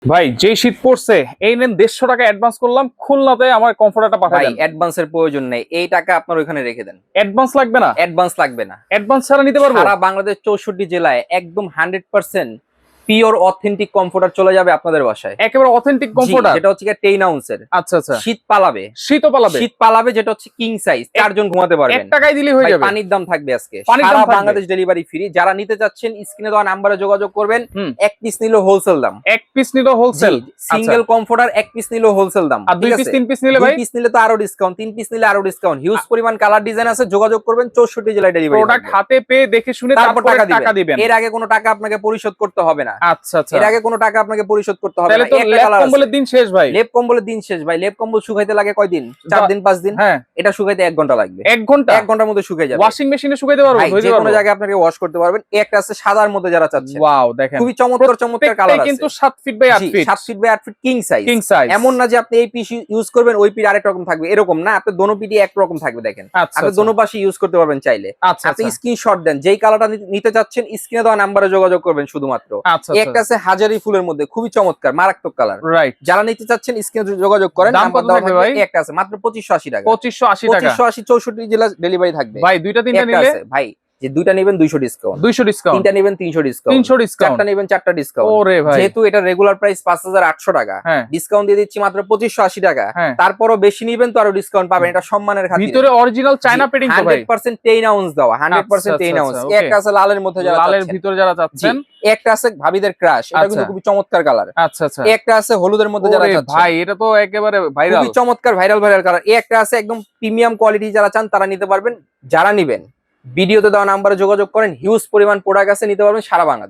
ভাই যে শীত পড়ছে এই নেন 150 টাকা অ্যাডভান্স করলাম, খুলনাতে আমার কমফোর্টারটা ভাই পাঠাই। অ্যাডভান্সের প্রয়োজন নেই, এই টাকা আপনার ওখানে রেখে দেন। অ্যাডভান্স লাগবে না? অ্যাডভান্স লাগবে না, অ্যাডভান্স ছাড়া নিতে পারবো? সারা বাংলাদেশ 64 জেলায় একদম 100% পিওর অথেন্টিক কমফোর্টার চলে যাবে আপনাদের বাসায়। একেবারে অথেন্টিক কমফোর্টার, যেটা হচ্ছে 10 আউন্সের। আচ্ছা আচ্ছা, শীত পালাবে, শীতও পালাবে, শীত পালাবে, যেটা হচ্ছে কিং সাইজ, চারজন ঘুমাতে পারবেন। 1 টাকায় দিলেই হয়ে ভাই যাবে। পানির দাম থাকবে আজকে, পানির দাম সারা থাকবে। Bangladesh delivery free. যারা নিতে চাচ্ছেন স্ক্রিনে দেওয়া নাম্বারে যোগাযোগ করবেন। এক পিস নিলে হোলসেল দাম, এক পিস নিলে হোলসেল, সিঙ্গেল কমফোর্টার এক পিস নিলে হোলসেল দাম। আর 2 পিস 3 পিস নিলে ভাই? 2 পিস নিলে তো আরো ডিসকাউন্ট, 3 পিস নিলে আরো ডিসকাউন্ট। হিউজ পরিমাণ কালার ডিজাইন আছে, যোগাযোগ করবেন। 64 জেলায় ডেলিভারি। প্রোডাক্ট হাতে পেয়ে দেখে শুনে তারপর টাকা দিবেন। এর আগে কোনো টাকা আপনাকে পরিশোধ করতে হবে না। আচ্ছা আচ্ছা, এর আগে কোনো টাকা আপনাকে পরিশোধ করতে হবে না। তাহলে তো লেপ কম্বলের দিন শেষ ভাই। লেপ কম্বলের দিন শেষ ভাই। লেপ কম্বল শুকাইতে লাগে কয়দিন? 4 দিন 5 দিন। হ্যাঁ, এটা শুকাইতে 1 ঘন্টা লাগবে। 1 ঘন্টা? 1 ঘন্টার মধ্যে শুকিয়ে যাবে। ওয়াশিং মেশিনে শুকাইতে পারবো? যে কোনো জায়গায় আপনাকে ওয়াশ করতে পারবেন। একটা আছে সাদার মধ্যে যারা চাচ্ছেন। ওয়াও, দেখেন খুবই চমৎকার চমৎকার কালার আছে। কিন্তু 7 feet by 8 feet. 7 feet by 8 feet king size. King size. এমন না যে আপনি এই পিস ইউজ করবেন ওই পিস আরেক রকম থাকবে, এরকম না। আপনি দোনো পিসই এক রকম থাকবে। দেখেন আপনি দোনো পাশে ইউজ করতে পারবেন চাইলে। আপনি স্ক্রিনশট দেন, যেই কালারটা নিতে চাচ্ছেন স্ক্রিনে দেওয়া নাম্বারে যোগাযোগ করবেন শুধুমাত্র। একটা আছে হাজারি ফুলের মধ্যে, খুবই চমৎকার মারাত্মক কালার। রাইট, যারা নিতে চাচ্ছেন স্ক্রিনে যোগাযোগ করেন। নাম্বার দেওয়া থাকবে। একটা আছে মাত্র 2580 টাকা। 2580 টাকা, 2580 64 জেলা ডেলিভারি থাকবে। ভাই দুইটা তিনটা নিলে ভাই যে দুইটা নেবেন 200 ডিসকাউন্ট, 200 ডিসকাউন্ট, তিনটা নেবেন 300 ডিসকাউন্ট, 300 ডিসকাউন্ট, চারটা নেবেন 4টা ডিসকাউন্ট। ওরে ভাই, যেহেতু এটা রেগুলার প্রাইস 5800 টাকা, ডিসকাউন্ট দিয়ে দিচ্ছি মাত্র 2580 টাকা। তারপরও বেশি নেবেন তো আরো ডিসকাউন্ট পাবেন। এটা সম্মানের খাতিরে। ভিতরে অরিজিনাল চায়না পেডিং তো ভাই, 100% 10 আউন্স দেওয়া, 100% 10 আউন্স। একটা আছে লালের মধ্যে, যারা লালের ভিতরে যারা চাচ্ছেন। একটা আছে ভাবিদের ক্রাশ, এটা কিন্তু খুবই চমৎকার কালার। আচ্ছা আচ্ছা, একটা আছে হলুদের মধ্যে যারা চাচ্ছেন। ভাই এটা তো একেবারে ভাইরাল, খুবই চমৎকার ভাইরাল কালার। একটা আছে একদম প্রিমিয়াম কোয়ালিটি, যারা চান তারা নিতে পারবেন। যারা নিবেন ভিডিওতে দেওয়া নাম্বারে যোগাযোগ করেন। হিউজ পরিমাণ প্রোডাক্ট আছে, নিতে পারবেন সারা বাংলাদেশ।